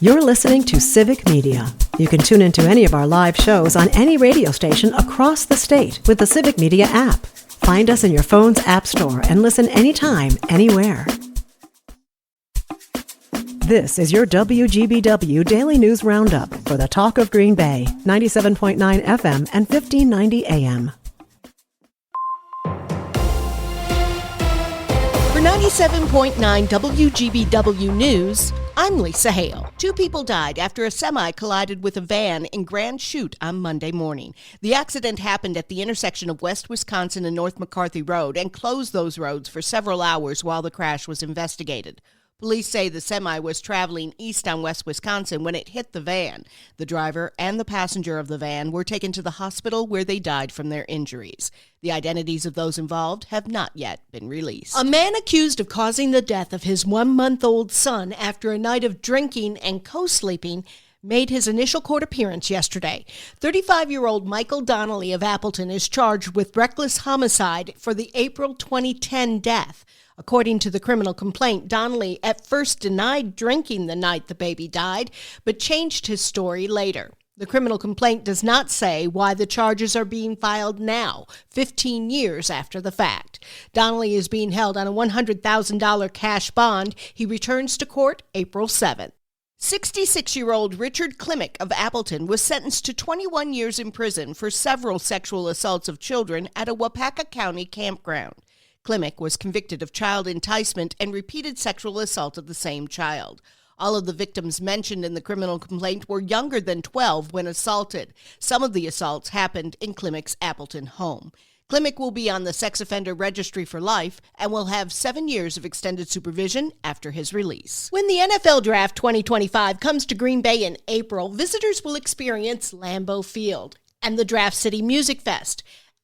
You're listening to Civic Media. You can tune into any of our live shows on any radio station across the state with the Civic Media app. Find us in your phone's app store and listen anytime, anywhere. This is your WGBW Daily News Roundup for the Talk of Green Bay, 97.9 FM and 1590 AM. For 97.9 WGBW News, I'm Lisa Hale. 2 people died after a semi collided with a van in Grand Chute on Monday morning. The accident happened at the intersection of West Wisconsin and North McCarthy Road and closed those roads for several hours while the crash was investigated. Police say the semi was traveling east on West Wisconsin when it hit the van. The driver and the passenger of the van were taken to the hospital where they died from their injuries. The identities of those involved have not yet been released. A man accused of causing the death of his 1-month-old son after a night of drinking and co-sleeping made his initial court appearance yesterday. 35-year-old Michael Donnelly of Appleton is charged with reckless homicide for the April 2010 death. According to the criminal complaint, Donnelly at first denied drinking the night the baby died, but changed his story later. The criminal complaint does not say why the charges are being filed now, 15 years after the fact. Donnelly is being held on a $100,000 cash bond. He returns to court April 7th. 66-year-old Richard Klimek of Appleton was sentenced to 21 years in prison for several sexual assaults of children at a Wapaka County campground. Klimek was convicted of child enticement and repeated sexual assault of the same child. All of the victims mentioned in the criminal complaint were younger than 12 when assaulted. Some of the assaults happened in Klimek's Appleton home. Klimek will be on the sex offender registry for life and will have 7 years of extended supervision after his release. When the NFL Draft 2025 comes to Green Bay in April, visitors will experience Lambeau Field and the Draft City Music Fest,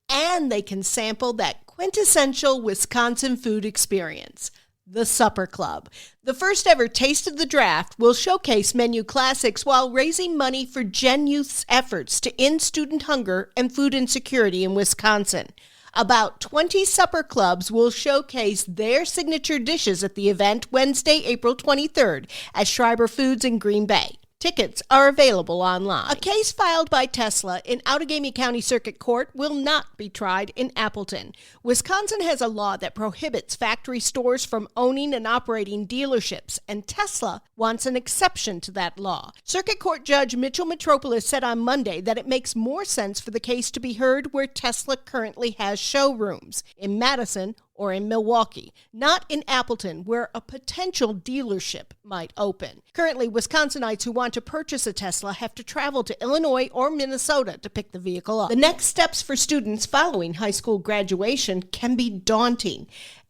and they can sample that quintessential Wisconsin food experience, the Supper Club. The first ever Taste of the Draft will showcase menu classics while raising money for Gen Youth's efforts to end student hunger and food insecurity in Wisconsin. About 20 supper clubs will showcase their signature dishes at the event Wednesday, April 23rd at Schreiber Foods in Green Bay. Tickets are available online. A case filed by Tesla in Outagamie County Circuit Court will not be tried in Appleton. Wisconsin has a law that prohibits factory stores from owning and operating dealerships, and Tesla wants an exception to that law. Circuit Court Judge Mitchell Metropolis said on Monday that it makes more sense for the case to be heard where Tesla currently has showrooms, in Madison or in Milwaukee, not in Appleton, where a potential dealership might open. Currently, Wisconsinites who want to purchase a Tesla have to travel to Illinois or Minnesota to pick the vehicle up. The next steps for students following high school graduation can be daunting,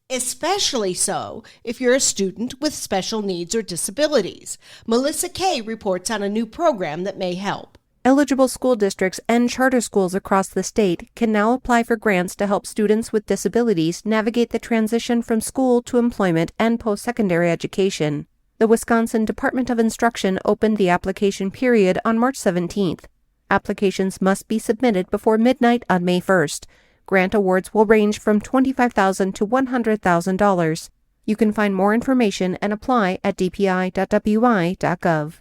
especially so if you're a student with special needs or disabilities. Melissa Kay reports on a new program that may help. Eligible school districts and charter schools across the state can now apply for grants to help students with disabilities navigate the transition from school to employment and post-secondary education. The Wisconsin Department of Instruction opened the application period on March 17th. Applications must be submitted before midnight on May 1st. Grant awards will range from $25,000 to $100,000. You can find more information and apply at dpi.wi.gov.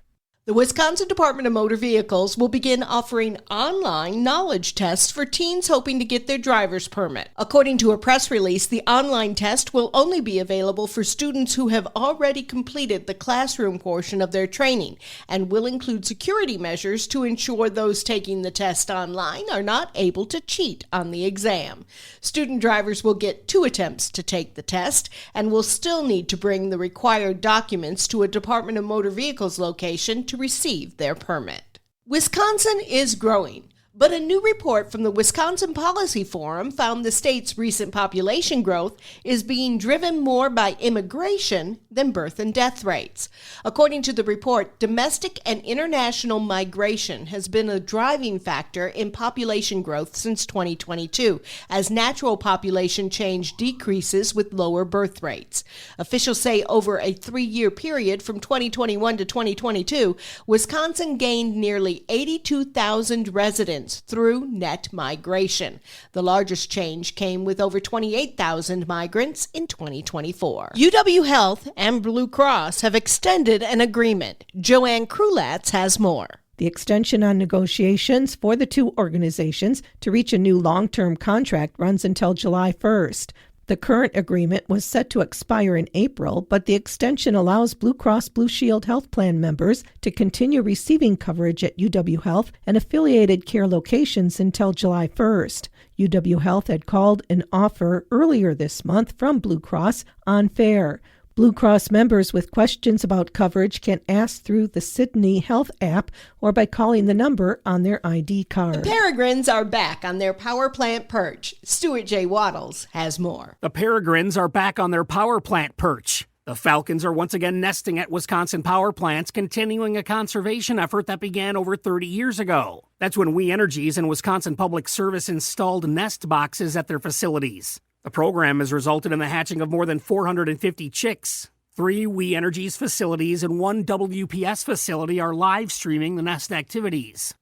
The Wisconsin Department of Motor Vehicles will begin offering online knowledge tests for teens hoping to get their driver's permit. According to a press release, the online test will only be available for students who have already completed the classroom portion of their training and will include security measures to ensure those taking the test online are not able to cheat on the exam. Student drivers will get 2 attempts to take the test and will still need to bring the required documents to a Department of Motor Vehicles location to receive their permit. Wisconsin is growing, but a new report from the Wisconsin Policy Forum found the state's recent population growth is being driven more by immigration than birth and death rates. According to the report, domestic and international migration has been a driving factor in population growth since 2022, as natural population change decreases with lower birth rates. Officials say over a 3-year period from 2021 to 2022, Wisconsin gained nearly 82,000 residents citizens through net migration. The largest change came with over 28,000 migrants in 2024. UW Health and Blue Cross have extended an agreement. Joanne Krulatz has more. The extension on negotiations for the two organizations to reach a new long-term contract runs until July 1st. The current agreement was set to expire in April, but the extension allows Blue Cross Blue Shield Health Plan members to continue receiving coverage at UW Health and affiliated care locations until July 1st. UW Health had called an offer earlier this month from Blue Cross unfair. Blue Cross members with questions about coverage can ask through the Sydney Health app or by calling the number on their ID card. The Peregrines are back on their power plant perch. Stuart J. Waddles has more. The Peregrines are back on their power plant perch. The Falcons are once again nesting at Wisconsin power plants, continuing a conservation effort that began over 30 years ago. That's when We Energies and Wisconsin Public Service installed nest boxes at their facilities. The program has resulted in the hatching of more than 450 chicks. 3 We Energies facilities and 1 WPS facility are live streaming the nest activities.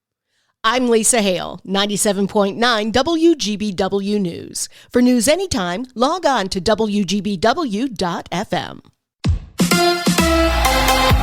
I'm Lisa Hale, 97.9 WGBW News. For news anytime, log on to WGBW.FM.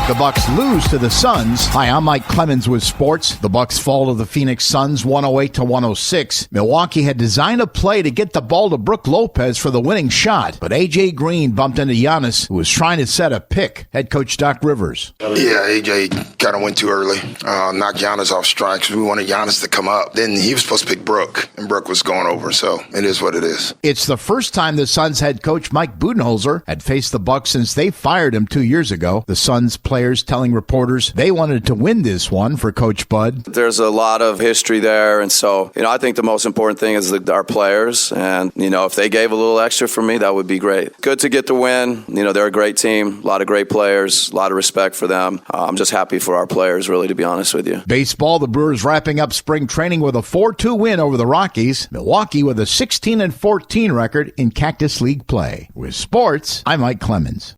The Bucks lose to the Suns. Hi, I'm Mike Clemens with sports. The Bucks fall to the Phoenix Suns 108-106. Milwaukee had designed a play to get the ball to Brook Lopez for the winning shot, but A.J. Green bumped into Giannis, who was trying to set a pick. Head coach Doc Rivers. Yeah, A.J. kind of went too early. Knocked Giannis off strikes. We wanted Giannis to come up. Then he was supposed to pick Brook, and Brook was going over, so it is what it is. It's the first time the Suns head coach Mike Budenholzer had faced the Bucks since they fired him 2 years ago. The Suns players telling reporters they wanted to win this one for Coach Bud. There's a lot of history there, and so, I think the most important thing is our players, and, if they gave a little extra for me, that would be great. Good to get the win. They're a great team, a lot of great players, a lot of respect for them. I'm just happy for our players, really, to be honest with you. Baseball, the Brewers wrapping up spring training with a 4-2 win over the Rockies. Milwaukee with a 16-14 record in Cactus League play. With sports, I'm Mike Clemens.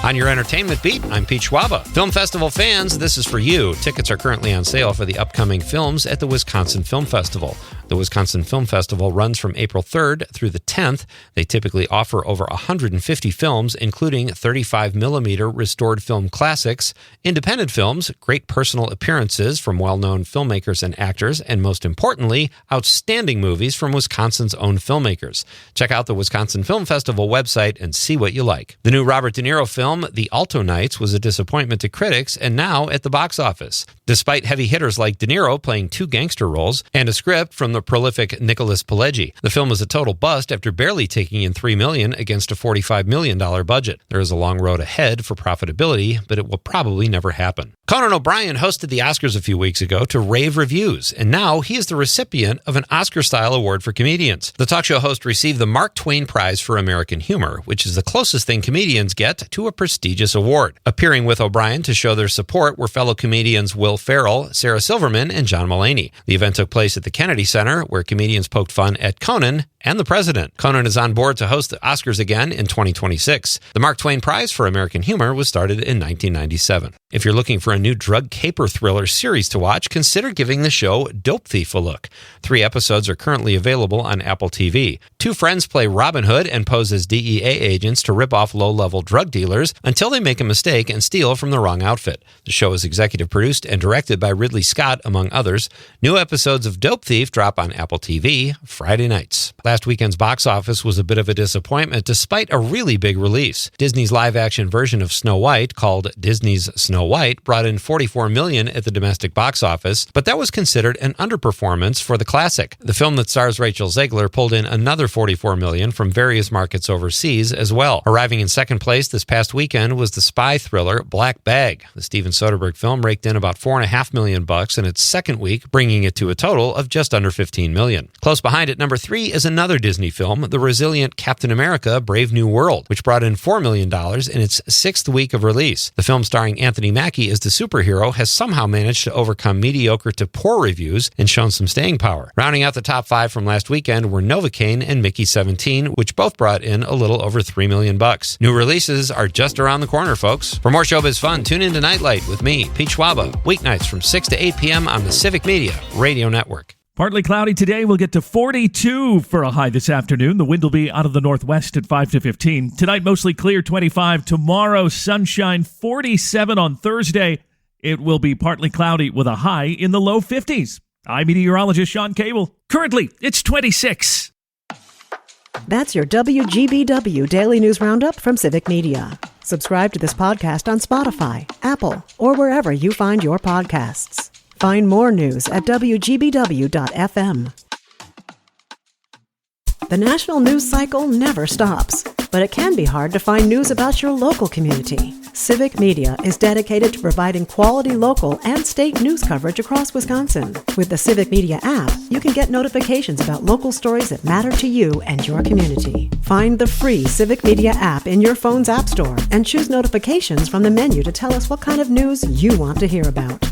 On your entertainment beat, I'm Pete Schwaba. Film festival fans, this is for you. Tickets are currently on sale for the upcoming films at the Wisconsin Film Festival. The Wisconsin Film Festival runs from April 3rd through the 10th. They typically offer over 150 films, including 35mm restored film classics, independent films, great personal appearances from well-known filmmakers and actors, and most importantly, outstanding movies from Wisconsin's own filmmakers. Check out the Wisconsin Film Festival website and see what you like. The new Robert De Niro film, The Alto Nights, was a disappointment to critics and now at the box office. Despite heavy hitters like De Niro playing 2 gangster roles and a script from the prolific Nicholas Pileggi, the film was a total bust after barely taking in $3 million against a $45 million budget. There is a long road ahead for profitability, but it will probably never happen. Conan O'Brien hosted the Oscars a few weeks ago to rave reviews, and now he is the recipient of an Oscar-style award for comedians. The talk show host received the Mark Twain Prize for American Humor, which is the closest thing comedians get to a prestigious award. Appearing with O'Brien to show their support were fellow comedians Will Ferrell, Sarah Silverman, and John Mulaney. The event took place at the Kennedy Center, where comedians poked fun at Conan and the president. Conan is on board to host the Oscars again in 2026. The Mark Twain Prize for American Humor was started in 1997. If you're looking for a new drug caper thriller series to watch, consider giving the show Dope Thief a look. 3 episodes are currently available on Apple TV. 2 friends play Robin Hood and pose as DEA agents to rip off low-level drug dealers until they make a mistake and steal from the wrong outfit. The show is executive produced and directed by Ridley Scott, among others. New episodes of Dope Thief drop on Apple TV Friday nights. Last weekend's box office was a bit of a disappointment despite a really big release. Disney's live-action version of Snow White, called Disney's Snow White, brought in $44 million at the domestic box office, but that was considered an underperformance for the classic. The film that stars Rachel Zegler pulled in another $44 million from various markets overseas as well. Arriving in second place this past weekend was the spy thriller Black Bag. The Steven Soderbergh film raked in about $4.5 million in its second week, bringing it to a total of just under $15 million. Close behind it, number 3, is another Disney film, the resilient Captain America: Brave New World, which brought in $4 million in its 6th week of release. The film, starring Anthony Anthony Anthony Mackie as the superhero has somehow managed to overcome mediocre to poor reviews and shown some staying power. Rounding out the top 5 from last weekend were Novocaine and Mickey 17, which both brought in a little over $3 million. New releases are just around the corner, folks. For more showbiz fun, tune in to Nightlight with me, Pete Schwaba, weeknights from 6 to 8 p.m. on the Civic Media Radio Network. Partly cloudy today. We'll get to 42 for a high this afternoon. The wind will be out of the northwest at 5 to 15. Tonight, mostly clear, 25. Tomorrow, sunshine, 47 on Thursday. It will be partly cloudy with a high in the low 50s. I'm meteorologist Sean Cable. Currently, it's 26. That's your WGBW Daily News Roundup from Civic Media. Subscribe to this podcast on Spotify, Apple, or wherever you find your podcasts. Find more news at WGBW.FM. The national news cycle never stops, but it can be hard to find news about your local community. Civic Media is dedicated to providing quality local and state news coverage across Wisconsin. With the Civic Media app, you can get notifications about local stories that matter to you and your community. Find the free Civic Media app in your phone's app store and choose notifications from the menu to tell us what kind of news you want to hear about.